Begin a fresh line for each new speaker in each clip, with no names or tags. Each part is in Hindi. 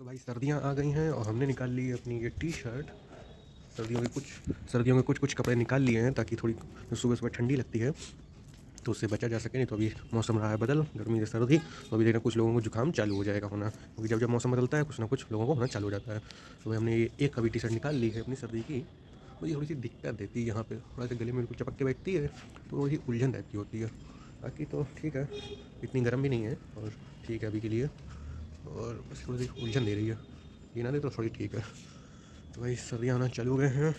तो भाई सर्दियाँ आ गई हैं और हमने निकाल ली है अपनी ये टी शर्ट। सर्दियों के कुछ कुछ कपड़े निकाल लिए हैं ताकि थोड़ी सुबह सुबह ठंडी लगती है तो उससे बचा जा सके। नहीं तो अभी मौसम रहा है बदल, गर्मी से सर्दी, तो अभी देखना कुछ लोगों को जुकाम चालू हो जाएगा होना, क्योंकि जब जब मौसम बदलता है कुछ ना कुछ लोगों को होना चालू हो जाता है। तो भाई हमने ये एक अभी टी शर्ट निकाल ली है अपनी सर्दी की। मुझे थोड़ी सी दिक्कत देती है यहाँ पे, थोड़ा सा गले में बिल्कुल चपक के बैठती है, तो थोड़ी सी उलझन रहती होती है। बाकी तो ठीक है, इतनी गर्म भी नहीं है और ठीक है अभी के लिए, और बस थोड़ी सी उलझन दे रही है। ये ना दे तो थोड़ी ठीक है। तो भाई सर्दियाँ आना चालू हो गए हैं,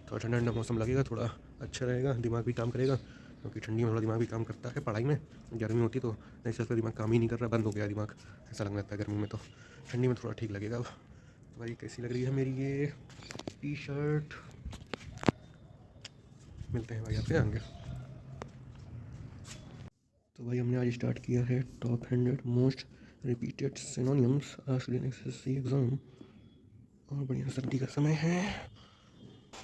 थोड़ा ठंडा ठंडा मौसम लगेगा, थोड़ा अच्छा रहेगा, दिमाग भी काम करेगा, क्योंकि ठंडी में थोड़ा दिमाग भी काम करता है पढ़ाई में। गर्मी होती तो नहीं, सिर्फ दिमाग काम ही नहीं कर रहा, बंद हो गया दिमाग, ऐसा लगने लगता है गर्मी में। तो ठंडी में थोड़ा ठीक लगेगा अब। तो भाई कैसी लग रही है मेरी ये टी शर्ट, मिलते हैं भाई आपसे आगे। तो भाई हमने आज स्टार्ट किया है top 100 most repeated synonyms asked in SSC exam. और बढ़िया सर्दी का समय है,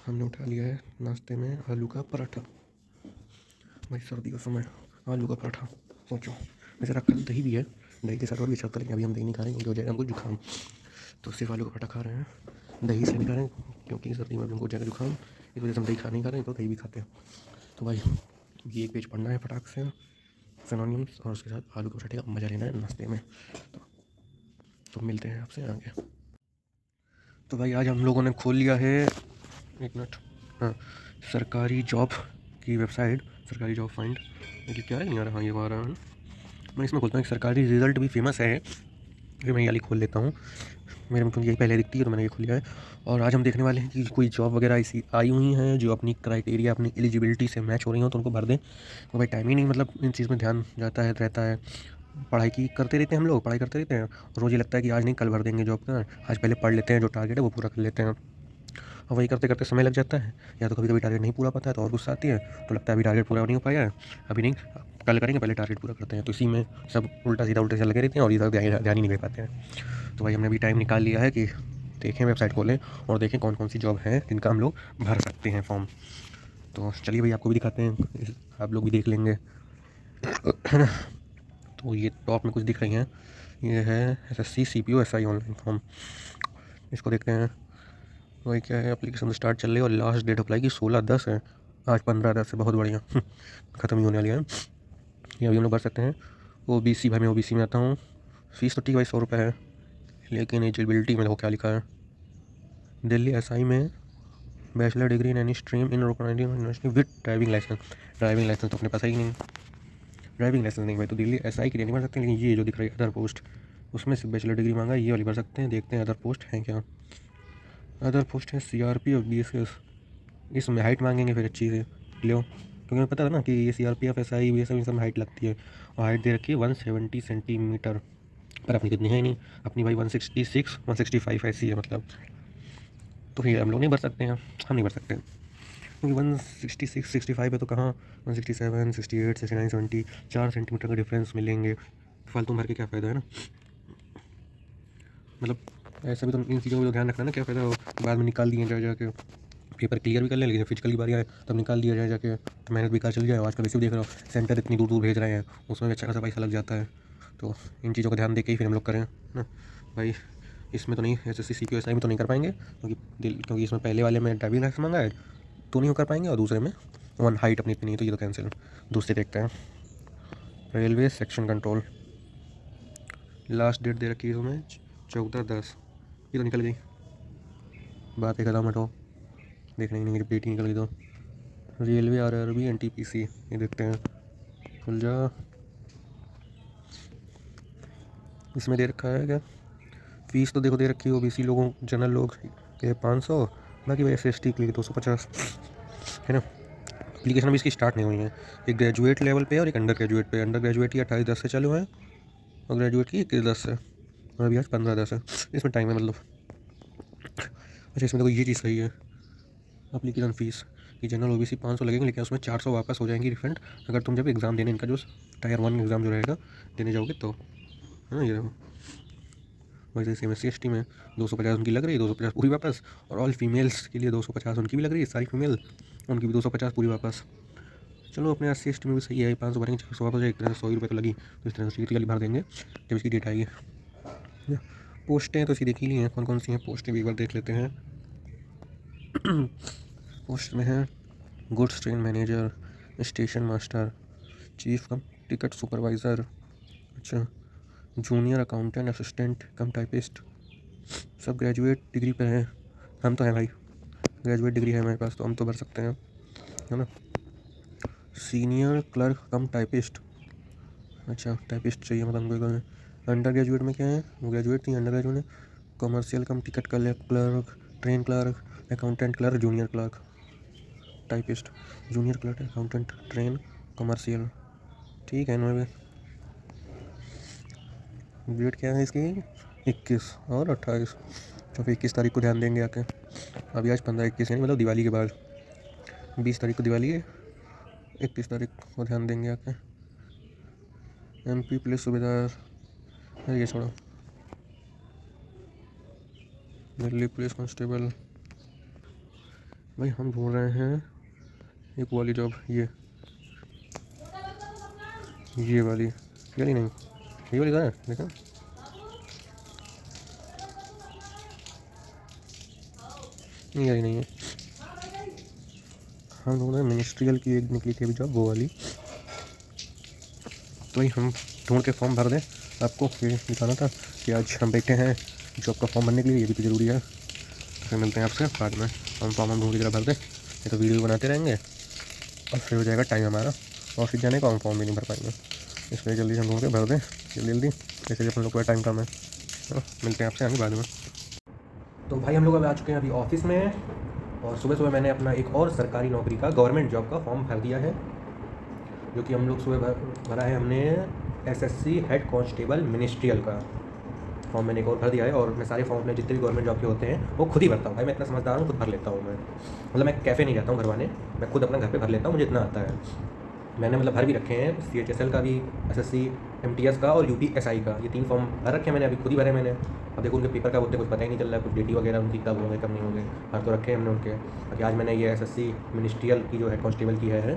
हमने उठा लिया है नाश्ते में आलू का पराठा। भाई सर्दी का समय, आलू का पराठा, सोचो। वैसे रखा दही भी है, दही के साथ और भी अच्छा होता है, लेकिन अभी हम दही नहीं खा रहे हैं क्योंकि हो जाएगा हमको जुकाम। तो सिर्फ आलू का पराठा खा रहे हैं, दही से नहीं खा रहे हैं क्योंकि सर्दी में हमको हो जाएगा जुकाम, इस वजह से हम दही खा नहीं खा रहे हैं, तो दही भी खाते हैं। तो भाई ये एक पेज पढ़ना है फटाक से सिनोनिम्स, और उसके साथ आलू के पराठे का मज़ा लेना है नाश्ते में। तो मिलते हैं आपसे आगे। तो भाई आज हम लोगों ने खोल लिया है, एक मिनट, हाँ, सरकारी जॉब की वेबसाइट, सरकारी जॉब फाइंड। ये क्या है, नहीं आ रहा, हाँ ये आ रहा है। मैं इसमें खोलता हूँ, एक सरकारी रिज़ल्ट भी फेमस है, फिर मैं ये वाली खोल लेता हूँ, मेरे में यही पहले दिखती है तो मैंने ये खोल लिया है। और आज हम देखने वाले हैं कि कोई जॉब वगैरह ऐसी आई हुई हैं जो अपनी क्राइटेरिया, अपनी एलिजिबिलिटी से मैच हो रही हो तो उनको भर दें। तो भाई टाइम ही नहीं, मतलब इन चीज़ में ध्यान जाता है रहता है, पढ़ाई की करते रहते हैं हम लोग, पढ़ाई करते रहते हैं, रोज़ ये लगता है कि आज नहीं कल भर देंगे जॉब का, आज पहले पढ़ लेते हैं, जो टारगेट है वो पूरा कर लेते हैं, और वही करते करते समय लग जाता है। या तो कभी कभी टारगेट नहीं पूरा पाता है तो और गुस्सा आती है, तो लगता है अभी टारगेट पूरा नहीं हो पाया है, अभी नहीं, कल करेंगे, पहले टारगेट पूरा करते हैं। तो इसी में सब उल्टा सीधा लगे रहते हैं और इधर ध्यान ही नहीं दे पाते हैं। तो भाई हमने अभी टाइम निकाल लिया है कि देखें, वेबसाइट खोलें और देखें कौन कौन सी जॉब है जिनका हम लोग भर सकते हैं फॉर्म। तो चलिए भाई आपको भी दिखाते हैं, आप लोग भी देख लेंगे। तो ये टॉप में कुछ दिख रही हैं, ये है SSC CPU SI online form, इसको देखते हैं। वही क्या है, एप्लीकेशन स्टार्ट चल रही है और लास्ट डेट अप्लाई की 16/10 है, आज 15/10 है, बहुत बढ़िया। ख़त्म ही होने वाली है, ये अभी हम लोग भर सकते हैं। ओबीसी, भाई मैं ओबीसी में आता हूँ। फ़ीस तो ठीक भाई 100 रुपये है, लेकिन एलिजिबिलिटी में देखो क्या लिखा है, दिल्ली एसआई में bachelor degree in any stream in university with driving licence. Driving licence तो अपने पास है ही नहीं, ड्राइविंग लाइसेंस नहीं भाई, तो दिल्ली एसआई के लिए नहीं भर सकते। लेकिन ये जो दिख रही है अदर पोस्ट, उसमें से बैचलर डिग्री मांगा है, ये वाली भर सकते हैं। देखते हैं अदर पोस्ट हैं क्या। अदर पोस्ट है सीआरपी और बीएसएस, इसमें हाइट मांगेंगे फिर अच्छी से लो, क्योंकि हमें पता है ना कि ये सीआरपीएफ एसआई ये सब इन सब में हाइट लगती है, और हाइट दे रखी है 170 सेंटीमीटर, पर अपनी कितनी है नहीं, अपनी भाई 166 165 ऐसी है मतलब। तो फिर हम लोग नहीं भर सकते हैं, हम नहीं भर सकते, क्योंकि 166 65 है तो कहाँ 167 68 69 70, 4 सेंटीमीटर का डिफरेंस मिलेंगे, फालतू भर के क्या फ़ायदा है ना। मतलब ऐसा भी तो इन चीज़ों को तो ध्यान रखना ना, क्या फ़ायदा हो बाद में निकाल दिए जाए जाके, पेपर क्लियर भी कर लें लेकिन फिजिकल की बारी आए तब निकाल दिया जाए जाके, तो मेहनत बेकार चली जाए। आजकल वैसे भी देख रहा हूँ सेंटर इतनी दूर दूर भेज रहे हैं, उसमें भी अच्छा खासा पैसा लग जाता है। तो इन चीज़ों का ध्यान दे के ही फिर हम लोग करें ना भाई। इसमें तो नहीं, एसएससी सीपीयू एसआई में तो नहीं कर पाएंगे, क्योंकि इसमें पहले वाले में ड्राइविंग लाइसेंस मांगा है तो नहीं कर पाएंगे, और दूसरे में वन हाइट अपनी इतनी नहीं, तो ये तो कैंसिल। दूसरे देखते हैं, railway section control, last date दे रखी है इसमें 14/10, ये तो निकल गई, बात एक कदम हटो, देखने ही नहीं, डेट ही निकल गई। तो रेलवे आरआरबी एनटीपीसी, ये देखते हैं, खुल जा, इसमें दे रखा है क्या, फ़ीस तो देखो दे रखी है ओबीसी लोगों, जनरल लोग के 500, बाकी भाई एससी के लिए 250 है ना। एप्लीकेशन अभी इसकी स्टार्ट नहीं हुई है, एक ग्रेजुएट लेवल पे और एक अंडर ग्रेजुएट पे। अंडर ग्रेजुएट की 28/10 से चालू है और ग्रेजुएट की 21/10 से, और अभी आज 15/10 है, इसमें टाइम है मतलब। अच्छा इसमें देखो ये चीज़ सही है, एप्लीकेशन फ़ीस कि जनरल ओबीसी 500 लगेंगे, लेकिन उसमें 400 वापस हो जाएंगी रिफंड, अगर तुम जब एग्ज़ाम देने, इनका जो टायर 1 एग्ज़ाम जो रहेगा देने जाओगे तो, है ना। ये देखो वैसे सेम एससी में 250 उनकी लग रही है, 250 पूरी वापस, और ऑल फीमेल्स के लिए 250 उनकी भी लग रही है, सारी फीमेल उनकी भी 250 पूरी वापस। चलो अपने एससी में भी सही है, 500 भरेंगे 600 वापस, एक तरह से 100 रुपये तो लगी, तो इस तरह से सीट वाली भर देंगे जब इसकी डेट आएगी। पोस्टें तो सीधी ली हैं, कौन कौन सी हैं पोस्टें भी एक बार देख लेते हैं। पोस्ट में है goods train manager, station master, chief cum ticket supervisor, अच्छा junior accountant, assistant cum typist, सब ग्रेजुएट डिग्री पे हैं। हम तो हैं भाई, ग्रेजुएट डिग्री है हमारे पास, तो हम तो भर सकते हैं, है ना। सीनियर क्लर्क कम टाइपिस्ट, अच्छा टाइपिस्ट चाहिए मतलब हमको। अंडर ग्रेजुएट में क्या है, वो ग्रेजुएट थी, अंडर ग्रेजुएट में कमर्शियल कम ticket clerk, train clerk, accountant clerk, junior clerk, typist, junior clerk, accountant, train, commercial, ठीक है। इनमें डेट क्या है इसकी, 21 और 28, तो फिर 21 तारीख को ध्यान देंगे आके। अभी आज 15-21 यानी मतलब दिवाली के बाद, 20 तारीख को दिवाली है, 21 तारीख को ध्यान देंगे आके। MP पुलिस सूबेदार, ये छोड़ो, दिल्ली पुलिस कांस्टेबल। भाई हम ढूंढ रहे हैं एक वाली जॉब, ये वाली, ये वाली नहीं, ये वाली है, देखा ये वाली नहीं है। हम ढूंढ रहे हैं मिनिस्ट्रियल की एक निकली थी अभी जॉब, वो वाली। तो भाई हम ढूंढ के फॉर्म भर दें। आपको ये दिखाना था कि आज हम बैठे हैं जॉब का फॉर्म भरने के लिए, ये भी तो ज़रूरी है। तो फिर मिलते हैं आपसे बाद में, हम फॉर्म ढूंढ की तरह भर दें, ये तो वीडियो बनाते रहेंगे और फिर हो जाएगा टाइम हमारा ऑफिस जाने का, हम फॉर्म भी नहीं भर पाएंगे। इसलिए जल्दी से हम ढूंढ के भर दें, जल्दी जैसे कि अपन लोग का टाइम कम है। तो मिलते हैं आपसे आगे बाद में। तो भाई हम लोग अब आ चुके हैं अभी ऑफिस में, और सुबह सुबह मैंने अपना एक और सरकारी नौकरी का गवर्नमेंट जॉब का फॉर्म भर दिया है, जो कि हम लोग सुबह भरा है हमने SSC हेड कांस्टेबल मिनिस्ट्रियल का फॉर्म मैंने एक और भर दिया है। और मैं सारे फॉर्म अपने जितने भी गवर्नमेंट जॉब के होते हैं वो खुद ही भरता हूँ भाई, मैं इतना समझदार हूँ, खुद भर लेता हूँ मैं, मतलब मैं कैफ़े नहीं जाता हूँ भरवाने, मैं खुद अपना घर पे भर लेता हूँ, मुझे इतना आता है। मैंने मतलब भर भी रखे हैं CHSL का भी, SSC MTS का और UPSI का, ये 3 फॉर्म भर रखे हैं मैंने, अभी खुद ही भरे मैंने। अब देखो उनके पेपर का बोलते कुछ पता ही नहीं चल रहा है, कुछ डेटी वगैरह उनकी कब होंगे कब नहीं होंगे, भर तो रखे हैं हमने उनके। बाकी आज मैंने ये SSC मिनिस्ट्रियल की जो हेड कांस्टेबल की है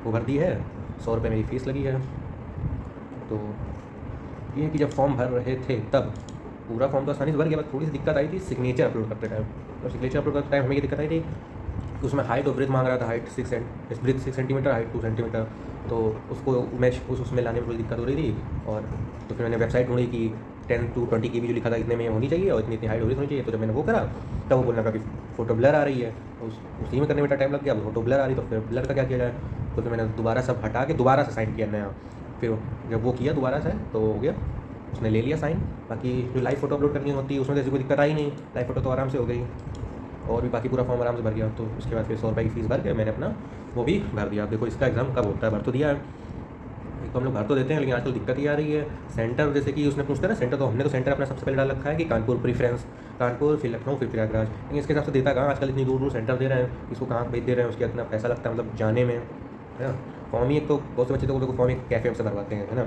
वो भर दी है, 100 रुपये मेरी फ़ीस लगी है। तो ये है कि जब फॉर्म भर रहे थे तब पूरा फॉर्म तो आसानी से भर गया, बस थोड़ी सी दिक्कत आई थी सिग्नेचर अपलोड करते टाइम। तो सिग्नेचर अपलोड करते टाइम हमें ये दिक्कत आई थी, उसमें हाइट और ब्रेथ मांग रहा था, हाइट 6 सेंटीमीटर, हाइट 2 सेंटीमीटर, तो उसको मैच उसमें लाने में थोड़ी दिक्कत हो रही थी। और तो फिर मैंने वेबसाइट ढूंढी कि 10 to 20 की भी जो लिखा था इतने में होनी चाहिए और इतनी हाइट होनी चाहिए। तो जब मैंने वो करा तब वो बोलना का कि फ़ोटो ब्लर आ रही है, उसी में करने में टाइम लग गया, फ़ोटो ब्लर आ रही, तो फिर ब्लर का क्या किया जाए, तो फिर मैंने दोबारा सब हटा के दोबारा से साइन किया नया। फिर जब वो किया दोबारा से तो हो गया, उसने ले लिया साइन। बाकी जो लाइव फ़ोटो अपलोड करनी होती है उसमें तो ऐसी कोई दिक्कत आई नहीं, लाइव फ़ोटो तो आराम से हो गई, और भी बाकी पूरा फॉर्म आराम से भर गया। तो उसके बाद फिर 100 रुपये की फ़ीस भर के मैंने अपना वो भी भर दिया। अब देखो इसका एग्ज़ाम कब होता है, भर तो दिया है, एक तो हम लोग भर तो देते हैं, लेकिन आजकल दिक्कत ये आ रही है सेंटर, जैसे कि उसने पूछता है ना सेंटर, तो हमने तो सेंटर अपना सबसे पहले डाल रखा है कि कानपुर प्रीफ्रेंस, कानपुर फिर लखनऊ फिर प्रयागराज, लेकिन इसके हिसाब से देता कहाँ आजकल, इतनी दूर दूर सेंटर दे रहे हैं, इसको कहाँ भेज दे रहे हैं, उसके इतना पैसा लगता है मतलब जाने में, है ना। फॉर्म ही एक तो बहुत से बच्चे तो फॉर्म एक कैफ़े से भरवाते हैं, है ना,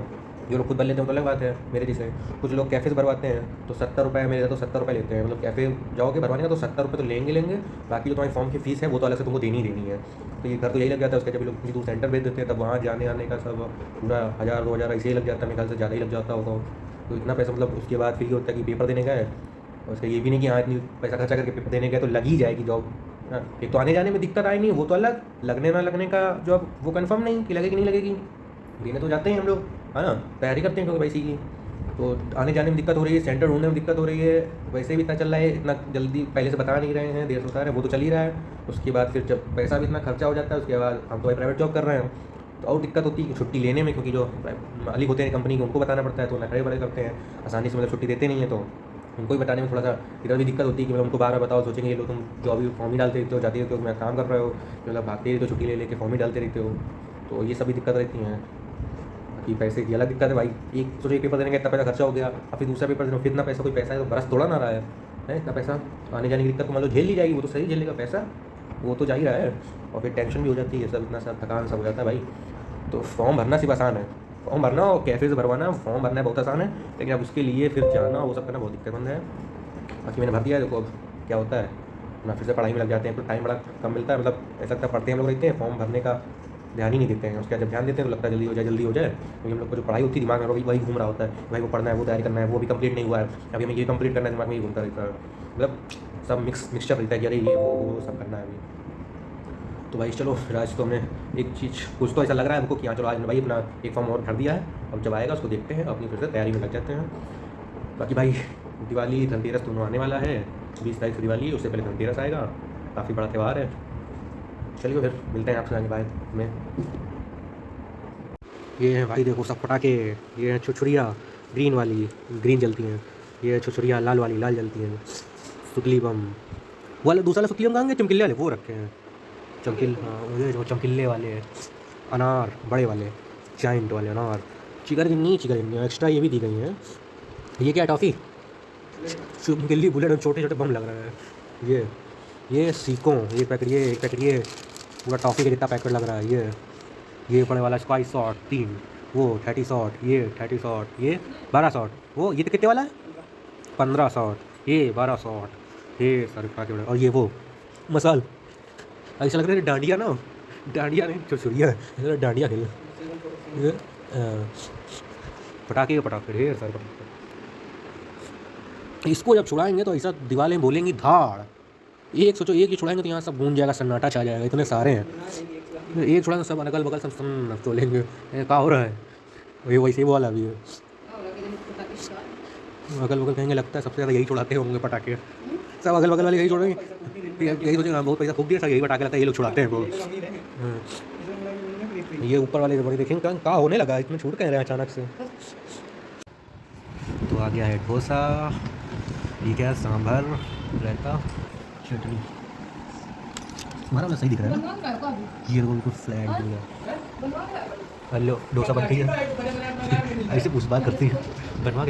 जो लोग खुद भर लेते हैं तो अलग बात है मेरे जैसे। कुछ लोग कैफ़े से भरवाते हैं तो 70 रुपये, मेरे तो 70 रुपये लेते हैं, मतलब कैफ़े जाओगे भरवाने का तो 70 रुपये तो लेंगे, बाकी जो तुम्हारी फॉर्म की फ़ीस है वो तो अलग से तुमको देनी ही देनी है। तो ये घर तो यही लग जाता है उसके, जब लोग किसी दूर सेंटर भेज देते हैं तब वहाँ जाने आने का सब पूरा 1000-2000 ऐसे ही लग जाता है, मेरे ख्याल से ज़्यादा ही लग जाता होगा। तो इतना पैसा मतलब उसके बाद फिर ये होता है कि पेपर देने गए और उसका ये भी नहीं कि हाँ इतनी पैसा खर्चा करके पेपर देने गए तो लग ही जाएगी जॉब, हाँ। एक तो आने जाने में दिक्कत आई नहीं, वो तो अलग, लगने ना लगने का जॉब वो कन्फर्म नहीं कि लगेगी नहीं लगेगी, देने तो जाते हैं हम लोग, है ना, तैयारी करते हैं क्योंकि वैसे की। तो आने जाने में दिक्कत हो रही है, सेंटर ढूंढने में दिक्कत हो रही है, वैसे भी इतना चल रहा है, इतना जल्दी पहले से बता नहीं रहे हैं, देर से बता रहे हैं, वो तो चल ही रहा है। उसके बाद फिर जब पैसा भी इतना खर्चा हो जाता है, उसके बाद हम तो भाई प्राइवेट जॉब कर रहे हैं तो और दिक्कत होती है छुट्टी लेने में, क्योंकि जो मालिक होते हैं कंपनी के उनको बताना पड़ता है, तो नखरे बड़े करते हैं, आसानी से मतलब छुट्टी देते नहीं है, तो उनको ही बताने में थोड़ा सा इधर भी दिक्कत होती है कि मतलब उनको बार बार बताओ, सोचेंगे ये लोग तुम जो अभी फॉर्म ही डालते रहते हो, जाते रहते हो, मैं काम कर रहे हो, मतलब भागते रहते हो छुट्टी ले लेके फॉर्म ही डालते रहते हो, तो ये सभी दिक्कत रहती हैं। कि पैसे की अलग दिक्कत है भाई, एक सोचो एक पेपर देने का इतना पैसा खर्चा हो गया, और फिर दूसरा पेपर देने फिर इतना पैसा, कोई पैसा है तो बरस थोड़ा ना रहा है इतना पैसा, आने जाने की दिक्कत तो मान लो झेल ली जाएगी, वो तो सही झेलने का पैसा वो तो जा ही रहा है, और फिर टेंशन भी हो जाती है, सब इतना सब थकान सब हो जाता है भाई। तो फॉर्म भरना सिर्फ आसान है, फॉर्म भरना और कैफ़े से भरवाना, फॉर्म भरना बहुत आसान है, लेकिन अब उसके लिए फिर जाना वो सब करना बहुत दिक्कतमंद है। बाकी मैंने भर दिया है, देखो अब क्या होता है ना, फिर से पढ़ाई में लग जाते हैं, तो टाइम बड़ा कम मिलता है, मतलब ऐसा लगता है पढ़ते हैं हम लोग रहते हैं, फॉर्म भरने का ध्यान ही नहीं देते हैं। उसके बाद जब ध्यान देते हैं तो लगता है जल्दी हो जाए जल्दी हो जाए, क्योंकि हम लोग को जो पढ़ाई होती है दिमाग में वही वही घूम रहा होता है, भाई वो पढ़ना है, वो तैयारी करना है, वो भी कंप्लीट नहीं हुआ है, अभी हमें ये कंप्लीट करना है, दिमाग में ही घूमता रहता है। मतलब सब मिक्सचर रहता है कि अरे ये वो सब करना है अभी। तो भाई चलो फिर आज तो हमने एक चीज़ कुछ तो ऐसा लग रहा है हमको कि हाँ चलो आज ने भाई अपना एक फॉर्म और भर दिया है, अब जब आएगा उसको देखते हैं, अपनी फिर से तैयारी में लग जाते हैं। बाकी भाई दिवाली धनतेरस दोनों आने वाला है, 20 तारीख से दिवाली है, उससे पहले धनतेरस आएगा, काफ़ी बड़ा त्यौहार है। चलिए फिर मिलते हैं आपसे आगे बाद में। ये है भाई देखो सब पटाखे, ये है छुरछुरिया ग्रीन वाली, ग्रीन जलती हैं, ये है छुरछुरिया लाल वाली, लाल जलती हैं, सुतली बम वो वाला दूसरा वाला सुतली बम कहाँगे, चमकीले वाले वो रखे हैं, चमकील हाँ ये जो चमकीले वाले अनार बड़े वाले जाइंट वाले अनार, चिकरगिन्नी चिकरगिन्नी एक्स्ट्रा ये भी दी गई हैं। ये क्या टॉफ़ी चमकीली बुलेट, छोटे छोटे बम लग रहे हैं। ये सीकों ये पैकेट, ये एक पैकेट, ये पूरा टॉफ़ी का जितना पैकेट लग रहा है। ये पड़े वाला स्काई शॉट 3, वो 30 शॉट, ये 30 शॉट, ये 12 शॉट, वो ये तो कितने वाला है 15 शॉट, ये 12 शॉट, ये सारे पटाखे बड़े। और ये वो मसाल ऐसा लग रहा है डांडिया ना, डांडिया नहीं छुरछुरिया डांडिया खेल, ये पटाखे के पटाखे ढेर सारे पटाखे। इसको जब छुड़ाएंगे तो ऐसा दीवारें बोलेंगी धाड़, एक सोचो एक ही छुड़ाएंगे तो यहाँ सब गूंज जाएगा, सन्नाटा छा जाएगा, इतने सारे हैं। एक छुड़ाएंगे सब अगल बगल सब तोलेंगे क्या हो रहा है, वही वैसे ही वो वाला भी है। अगल बगल कहेंगे लगता है सबसे ज़्यादा यही छुड़ाते होंगे पटाखे, सब अगल बगल वाले यही छोड़ेंगे, यही सोचेंगे बहुत पैसा फूक दिया, सब यही पटाखे लगता है ये लोग छुड़ाते हैं वो। ये ऊपर वाले बड़े देखेंगे कहाँ होने लगा, इतने छूट कह रहे हैं अचानक से। तो आ गया है डोसा, ये क्या सांभर रायता चटनी, हमारा वाला सही दिख रहा है ना, ये बिल्कुल फ्लैट हो गया। हेलो डोसा बनती है ऐसे पूछ बात करती है बनवा